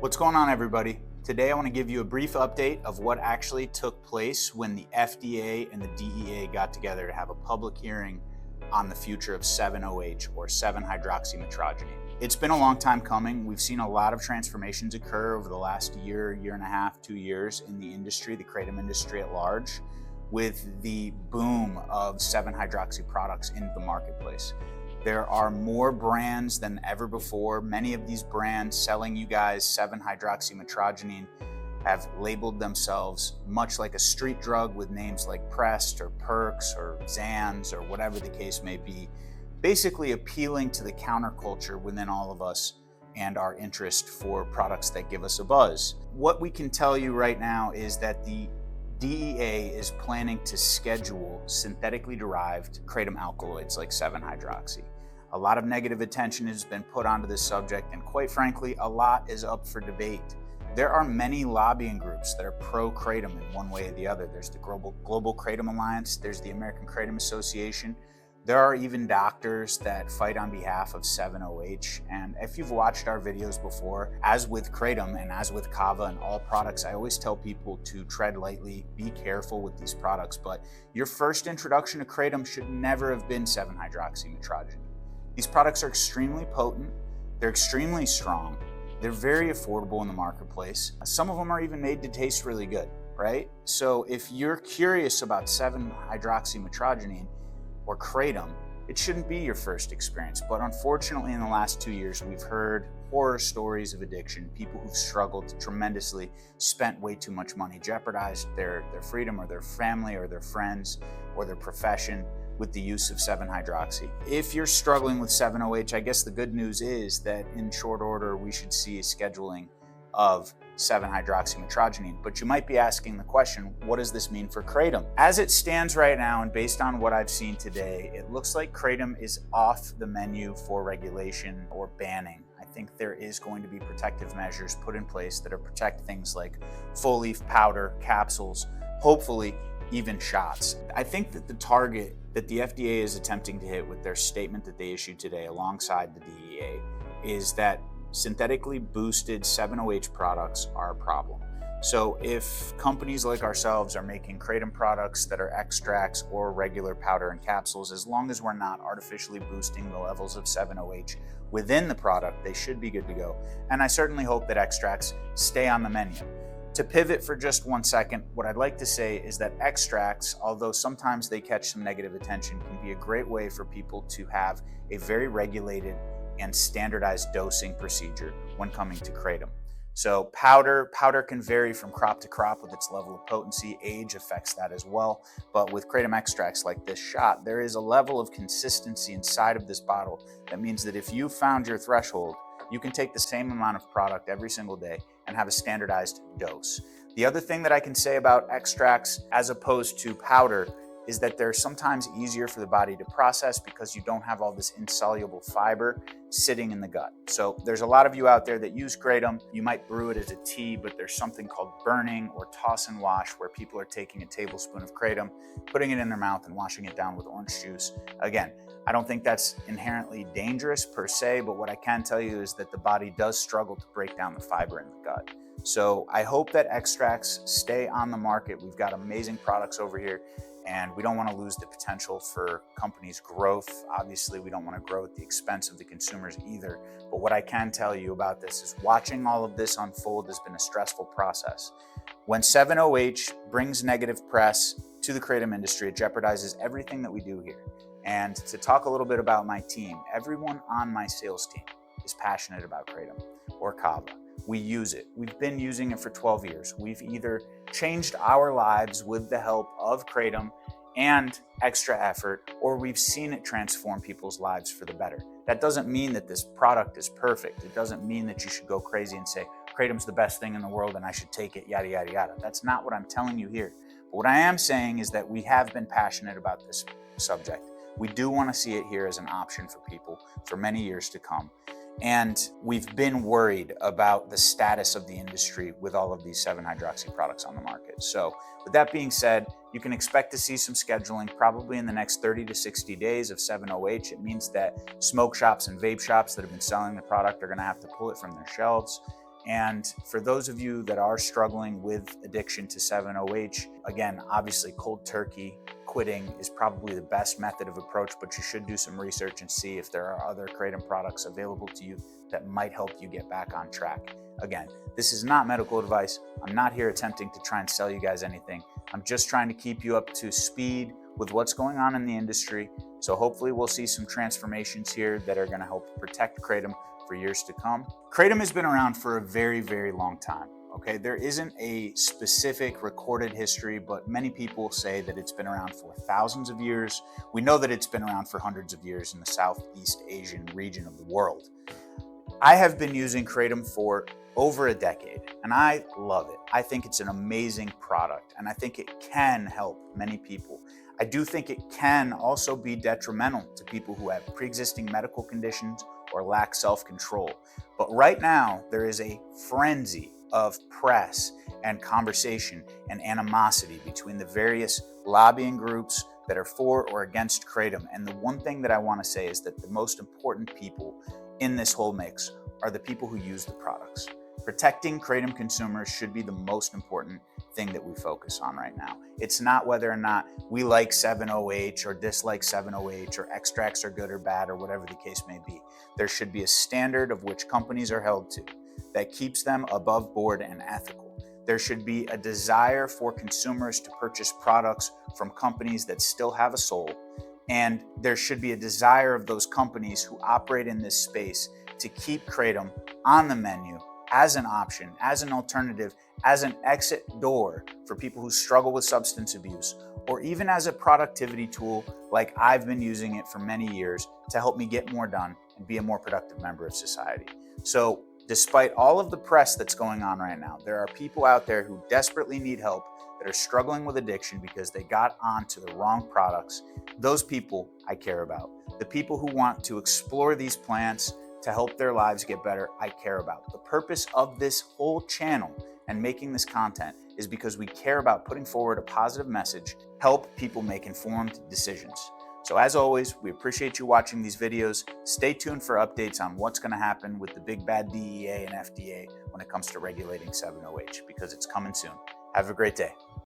What's going on, everybody? Today I want to give you a brief update of what actually took place when the FDA and the DEA got together to have a public hearing on the future of 7-OH or 7-hydroxymetrogene. It's been a long time coming. We've seen a lot of transformations occur over the last year, year and a half, 2 years in the industry, the kratom industry at large, with the boom of 7-hydroxy products into the marketplace. There are more brands than ever before. Many of these brands selling you guys 7-hydroxymetrogene have labeled themselves much like a street drug with names like Pressed or Perks or Zans or whatever the case may be, basically appealing to the counterculture within all of us and our interest for products that give us a buzz. What we can tell you right now is that the DEA is planning to schedule synthetically derived kratom alkaloids like 7-hydroxy. A lot of negative attention has been put onto this subject, and quite frankly, a lot is up for debate. There are many lobbying groups that are pro-kratom in one way or the other. There's the Global Kratom Alliance, there's the American Kratom Association. There are even doctors that fight on behalf of 7-OH, and if you've watched our videos before, as with kratom and as with kava and all products, I always tell people to tread lightly, be careful with these products, but your first introduction to kratom should never have been 7-hydroxymetrogene. These products are extremely potent, they're extremely strong, they're very affordable in the marketplace. Some of them are even made to taste really good, right? So if you're curious about 7-hydroxymetrogene, or kratom, it shouldn't be your first experience. But unfortunately, in the last 2 years, we've heard horror stories of addiction, people who've struggled tremendously, spent way too much money, jeopardized their freedom or their family or their friends or their profession with the use of 7-hydroxy. If you're struggling with 7-OH, I guess the good news is that in short order, we should see a scheduling of 7-hydroxymetrogene, but you might be asking the question, what does this mean for kratom? As it stands right now, and based on what I've seen today, it looks like kratom is off the menu for regulation or banning. I think there is going to be protective measures put in place that are protect things like full leaf powder, capsules, hopefully even shots. I think that the target that the FDA is attempting to hit with their statement that they issued today alongside the DEA is that synthetically boosted 7-OH products are a problem. So if companies like ourselves are making kratom products that are extracts or regular powder and capsules, as long as we're not artificially boosting the levels of 7-OH within the product, they should be good to go. And I certainly hope that extracts stay on the menu. To pivot for just 1 second, what I'd like to say is that extracts, although sometimes they catch some negative attention, can be a great way for people to have a very regulated and standardized dosing procedure when coming to kratom. So powder can vary from crop to crop with its level of potency. Age affects that as well. But with kratom extracts like this shot, there is a level of consistency inside of this bottle that means that if you found your threshold, you can take the same amount of product every single day and have a standardized dose. The other thing that I can say about extracts as opposed to powder is that they're sometimes easier for the body to process because you don't have all this insoluble fiber sitting in the gut. So there's a lot of you out there that use kratom. You might brew it as a tea, but there's something called burning or toss and wash where people are taking a tablespoon of kratom, putting it in their mouth and washing it down with orange juice. Again, I don't think that's inherently dangerous per se, but what I can tell you is that the body does struggle to break down the fiber in the gut. So I hope that extracts stay on the market. We've got amazing products over here, and we don't want to lose the potential for companies' growth. Obviously, we don't want to grow at the expense of the consumers either. But what I can tell you about this is watching all of this unfold has been a stressful process. When 7-OH brings negative press to the kratom industry, it jeopardizes everything that we do here. And to talk a little bit about my team, everyone on my sales team is passionate about kratom or kava. We use it. We've been using it for 12 years. We've either changed our lives with the help of kratom and extra effort, or we've seen it transform people's lives for the better. That doesn't mean that this product is perfect. It doesn't mean that you should go crazy and say, kratom's the best thing in the world and I should take it, yada, yada, yada. That's not what I'm telling you here. But what I am saying is that we have been passionate about this subject. We do want to see it here as an option for people for many years to come. And we've been worried about the status of the industry with all of these 7-hydroxy products on the market. So with that being said, you can expect to see some scheduling probably in the next 30 to 60 days of 7-OH. It means that smoke shops and vape shops that have been selling the product are going to have to pull it from their shelves. And for those of you that are struggling with addiction to 7-OH, again, obviously cold turkey quitting is probably the best method of approach, but you should do some research and see if there are other Kratom products available to you that might help you get back on track. Again, this is not medical advice. I'm not here attempting to try and sell you guys anything. I'm just trying to keep you up to speed with what's going on in the industry. So hopefully we'll see some transformations here that are going to help protect Kratom for years to come. Kratom has been around for a very, very long time. Okay, there isn't a specific recorded history, but many people say that it's been around for thousands of years. We know that it's been around for hundreds of years in the Southeast Asian region of the world. I have been using Kratom for over a decade, and I love it. I think it's an amazing product, and I think it can help many people. I do think it can also be detrimental to people who have pre-existing medical conditions or lack self-control. But right now, there is a frenzy of press and conversation and animosity between the various lobbying groups that are for or against Kratom. And the one thing that I want to say is that the most important people in this whole mix are the people who use the products. Protecting Kratom consumers should be the most important thing that we focus on right now. It's not whether or not we like 7-OH or dislike 7-OH or extracts are good or bad or whatever the case may be. There should be a standard of which companies are held to that keeps them above board and ethical. There should be a desire for consumers to purchase products from companies that still have a soul, and there should be a desire of those companies who operate in this space to keep Kratom on the menu as an option, as an alternative, as an exit door for people who struggle with substance abuse, or even as a productivity tool like I've been using it for many years to help me get more done and be a more productive member of society. So despite all of the press that's going on right now, there are people out there who desperately need help that are struggling with addiction because they got onto the wrong products. Those people I care about. The people who want to explore these plants to help their lives get better, I care about. The purpose of this whole channel and making this content is because we care about putting forward a positive message, help people make informed decisions. So as always, we appreciate you watching these videos. Stay tuned for updates on what's going to happen with the big bad DEA and FDA when it comes to regulating 7-OH, because it's coming soon. Have a great day.